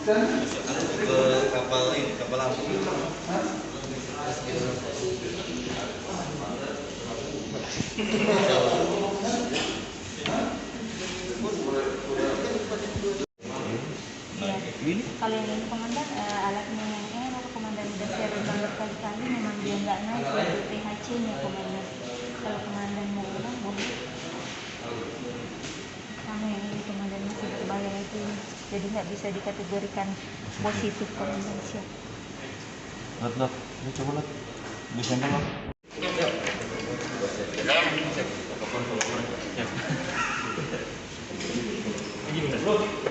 ke kapal ini, kapal lampu. Kalau yang ini komandan alatnya yang error, komandan udah share berkali-kali, memang dia nggak naik untuk THC nya komandan. Kalau komandan mau ulang boleh. Sama yang ini komandan masih berbayar itu, jadi nggak bisa dikategorikan positif komandan. Siap. Lot, ini coba lot, bisa nggak lot? Yuk.